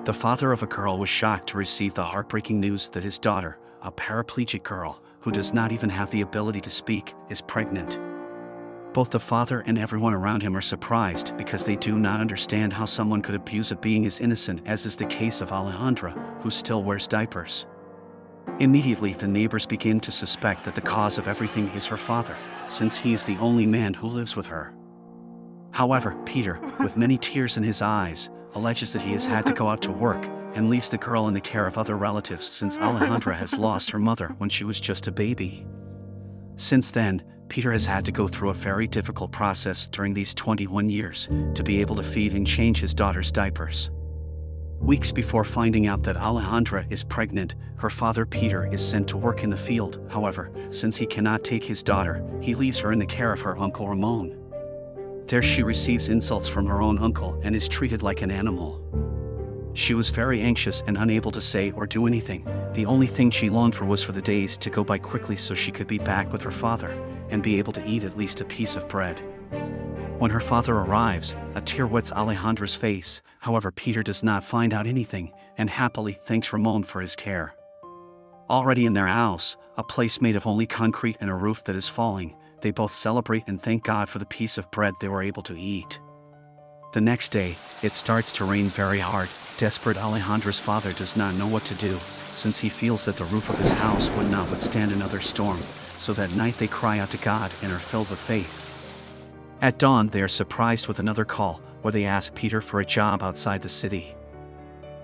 The father of a girl was shocked to receive the heartbreaking news that his daughter, a paraplegic girl, who does not even have the ability to speak, is pregnant. Both the father and everyone around him are surprised because they do not understand how someone could abuse a being as innocent as is the case of Alejandra, who still wears diapers. Immediately, the neighbors begin to suspect that the cause of everything is her father, since he is the only man who lives with her. However, Peter, with many tears in his eyes, alleges that he has had to go out to work and leaves the girl in the care of other relatives since Alejandra has lost her mother when she was just a baby. Since then, Peter has had to go through a very difficult process during these 21 years to be able to feed and change his daughter's diapers. Weeks before finding out that Alejandra is pregnant, her father Peter is sent to work in the field. However, since he cannot take his daughter, he leaves her in the care of her uncle Ramon. There she receives insults from her own uncle and is treated like an animal. She was very anxious and unable to say or do anything. The only thing she longed for was for the days to go by quickly so she could be back with her father and be able to eat at least a piece of bread. When her father arrives, a tear wets Alejandra's face. However, Peter does not find out anything and happily thanks Ramon for his care. Already in their house, a place made of only concrete and a roof that is falling, they both celebrate and thank God for the piece of bread they were able to eat. The next day, it starts to rain very hard. Desperate Alejandra's father does not know what to do, since he feels that the roof of his house would not withstand another storm, so that night they cry out to God and are filled with faith. At dawn, they are surprised with another call, where they ask Peter for a job outside the city.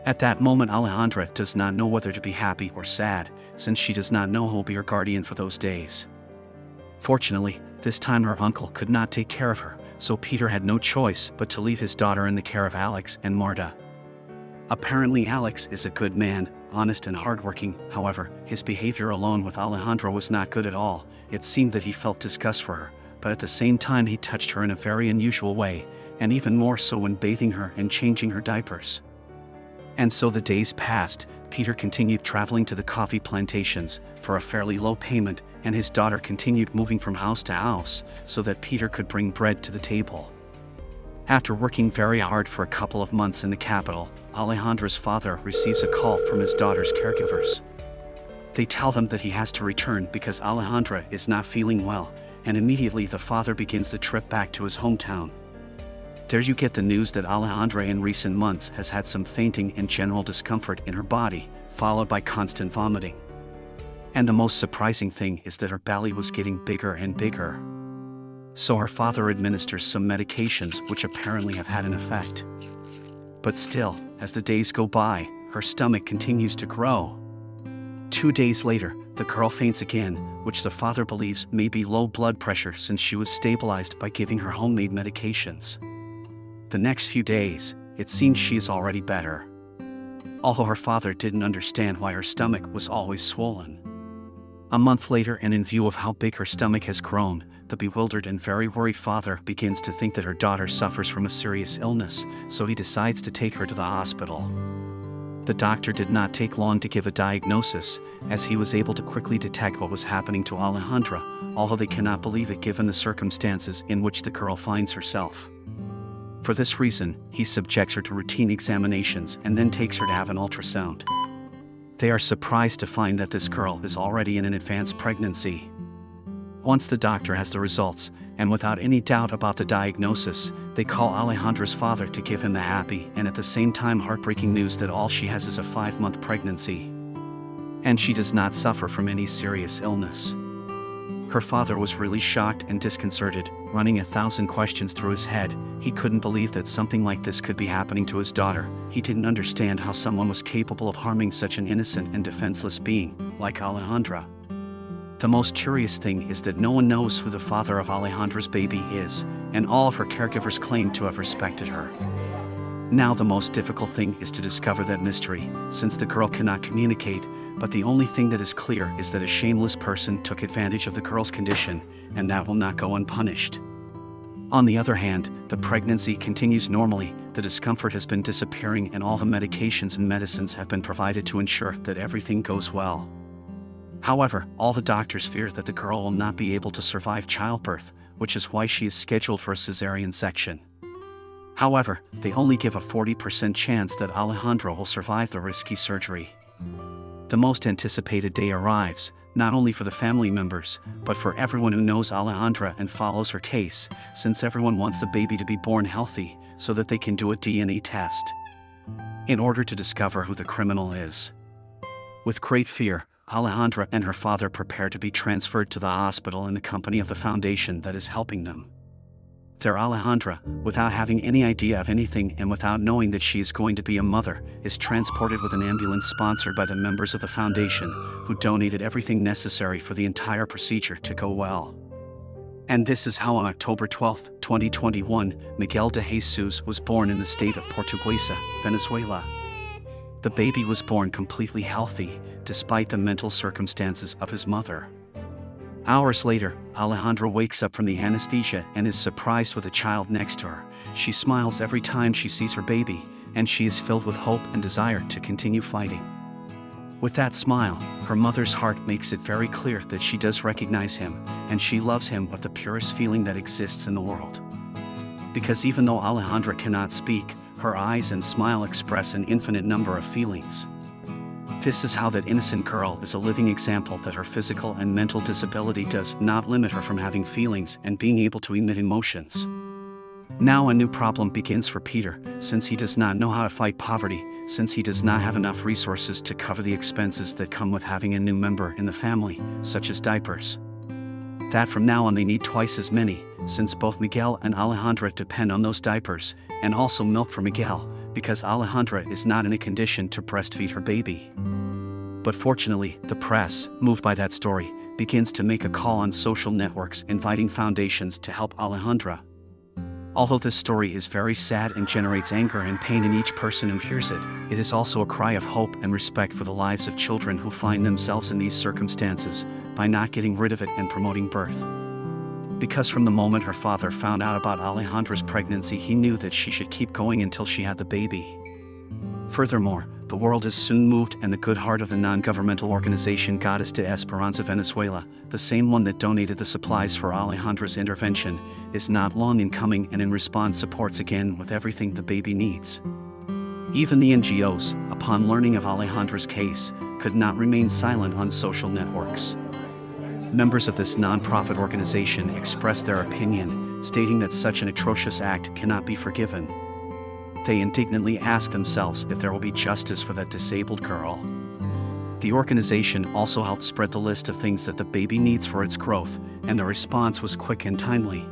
At that moment, Alejandra does not know whether to be happy or sad, since she does not know who will be her guardian for those days. Fortunately, this time her uncle could not take care of her, so Peter had no choice but to leave his daughter in the care of Alex and Marta. Apparently Alex is a good man, honest and hardworking. However, his behavior alone with Alejandra was not good at all. It seemed that he felt disgust for her, but at the same time he touched her in a very unusual way, and even more so when bathing her and changing her diapers. And so the days passed. Peter continued traveling to the coffee plantations for a fairly low payment, and his daughter continued moving from house to house so that Peter could bring bread to the table. After working very hard for a couple of months in the capital, Alejandra's father receives a call from his daughter's caregivers. They tell him that he has to return because Alejandra is not feeling well, and immediately the father begins the trip back to his hometown. There you get the news that Alejandra in recent months has had some fainting and general discomfort in her body, followed by constant vomiting. And the most surprising thing is that her belly was getting bigger and bigger. So her father administers some medications which apparently have had an effect. But still, as the days go by, her stomach continues to grow. 2 days later, the girl faints again, which the father believes may be low blood pressure since she was stabilized by giving her homemade medications. The next few days, it seems she is already better. Although her father didn't understand why her stomach was always swollen. A month later, and in view of how big her stomach has grown, the bewildered and very worried father begins to think that her daughter suffers from a serious illness, so he decides to take her to the hospital. The doctor did not take long to give a diagnosis, as he was able to quickly detect what was happening to Alejandra, although they cannot believe it given the circumstances in which the girl finds herself. For this reason, he subjects her to routine examinations and then takes her to have an ultrasound. They are surprised to find that this girl is already in an advanced pregnancy. Once the doctor has the results, and without any doubt about the diagnosis, they call Alejandra's father to give him the happy and at the same time heartbreaking news that all she has is a 5-month pregnancy. And she does not suffer from any serious illness. Her father was really shocked and disconcerted, running 1,000 questions through his head. He couldn't believe that something like this could be happening to his daughter. He didn't understand how someone was capable of harming such an innocent and defenseless being, like Alejandra. The most curious thing is that no one knows who the father of Alejandra's baby is, and all of her caregivers claim to have respected her. Now the most difficult thing is to discover that mystery, since the girl cannot communicate, but the only thing that is clear is that a shameless person took advantage of the girl's condition, and that will not go unpunished. On the other hand, the pregnancy continues normally, the discomfort has been disappearing, and all the medications and medicines have been provided to ensure that everything goes well. However, all the doctors fear that the girl will not be able to survive childbirth, which is why she is scheduled for a cesarean section. However, they only give a 40% chance that Alejandra will survive the risky surgery. The most anticipated day arrives, not only for the family members, but for everyone who knows Alejandra and follows her case, since everyone wants the baby to be born healthy, so that they can do a DNA test in order to discover who the criminal is. With great fear, Alejandra and her father prepare to be transferred to the hospital in the company of the foundation that is helping them. Their Alejandra, without having any idea of anything and without knowing that she is going to be a mother, is transported with an ambulance sponsored by the members of the foundation, who donated everything necessary for the entire procedure to go well. And this is how on October 12, 2021, Miguel de Jesus was born in the state of Portuguesa, Venezuela. The baby was born completely healthy, despite the mental circumstances of his mother. Hours later, Alejandra wakes up from the anesthesia and is surprised with a child next to her. She smiles every time she sees her baby, and she is filled with hope and desire to continue fighting. With that smile, her mother's heart makes it very clear that she does recognize him, and she loves him with the purest feeling that exists in the world. Because even though Alejandra cannot speak, her eyes and smile express an infinite number of feelings. This is how that innocent girl is a living example that her physical and mental disability does not limit her from having feelings and being able to emit emotions. Now a new problem begins for Peter, since he does not know how to fight poverty, since he does not have enough resources to cover the expenses that come with having a new member in the family, such as diapers. That from now on they need twice as many, since both Miguel and Alejandra depend on those diapers, and also milk for Miguel, because Alejandra is not in a condition to breastfeed her baby. But fortunately, the press, moved by that story, begins to make a call on social networks inviting foundations to help Alejandra. Although this story is very sad and generates anger and pain in each person who hears it, it is also a cry of hope and respect for the lives of children who find themselves in these circumstances, by not getting rid of it and promoting birth. Because from the moment her father found out about Alejandra's pregnancy, he knew that she should keep going until she had the baby. Furthermore, the world is soon moved, and the good heart of the non-governmental organization Goddess de Esperanza Venezuela, the same one that donated the supplies for Alejandra's intervention, is not long in coming and in response supports again with everything the baby needs. Even the NGOs, upon learning of Alejandra's case, could not remain silent on social networks. Members of this non-profit organization expressed their opinion, stating that such an atrocious act cannot be forgiven. They indignantly ask themselves if there will be justice for that disabled girl. The organization also helped spread the list of things that the baby needs for its growth, and the response was quick and timely.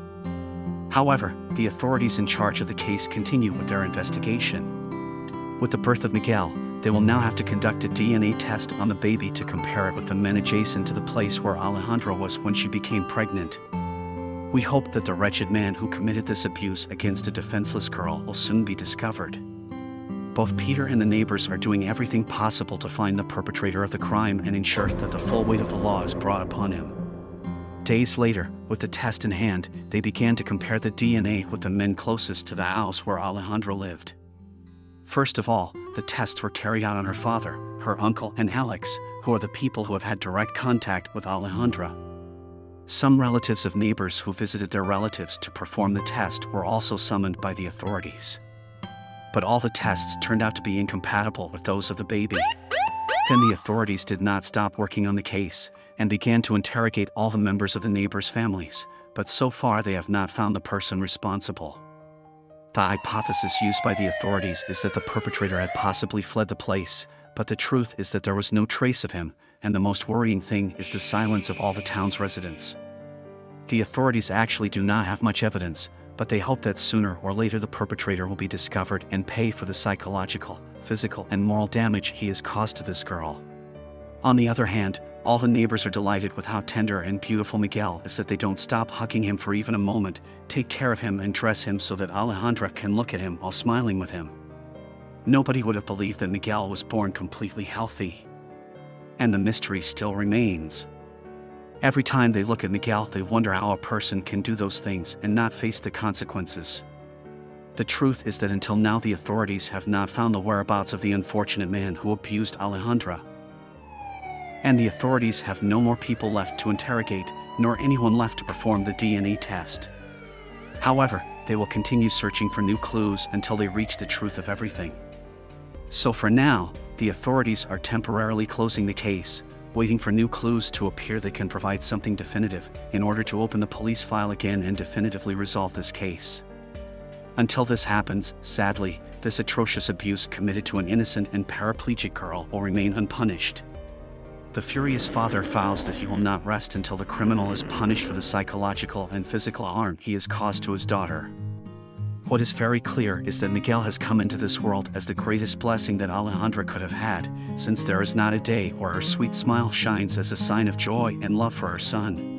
However, the authorities in charge of the case continue with their investigation. With the birth of Miguel, they will now have to conduct a DNA test on the baby to compare it with the men adjacent to the place where Alejandra was when she became pregnant. We hope that the wretched man who committed this abuse against a defenseless girl will soon be discovered. Both Peter and the neighbors are doing everything possible to find the perpetrator of the crime and ensure that the full weight of the law is brought upon him. Days later, with the test in hand, they began to compare the DNA with the men closest to the house where Alejandra lived. First of all, the tests were carried out on her father, her uncle, and Alex, who are the people who have had direct contact with Alejandra. Some relatives of neighbors who visited their relatives to perform the test were also summoned by the authorities. But all the tests turned out to be incompatible with those of the baby. Then the authorities did not stop working on the case, and began to interrogate all the members of the neighbors' families, but so far they have not found the person responsible. The hypothesis used by the authorities is that the perpetrator had possibly fled the place, but the truth is that there was no trace of him, and the most worrying thing is the silence of all the town's residents. The authorities actually do not have much evidence, but they hope that sooner or later the perpetrator will be discovered and pay for the psychological, physical, and moral damage he has caused to this girl. On the other hand, all the neighbors are delighted with how tender and beautiful Miguel is, that they don't stop hugging him for even a moment, take care of him and dress him so that Alejandra can look at him while smiling with him. Nobody would have believed that Miguel was born completely healthy. And the mystery still remains. Every time they look at Miguel, they wonder how a person can do those things and not face the consequences. The truth is that until now the authorities have not found the whereabouts of the unfortunate man who abused Alejandra. And the authorities have no more people left to interrogate, nor anyone left to perform the DNA test. However, they will continue searching for new clues until they reach the truth of everything. So for now, the authorities are temporarily closing the case, waiting for new clues to appear that can provide something definitive in order to open the police file again and definitively resolve this case. Until this happens, sadly, this atrocious abuse committed to an innocent and paraplegic girl will remain unpunished. The furious father vows that he will not rest until the criminal is punished for the psychological and physical harm he has caused to his daughter. What is very clear is that Miguel has come into this world as the greatest blessing that Alejandra could have had, since there is not a day where her sweet smile shines as a sign of joy and love for her son.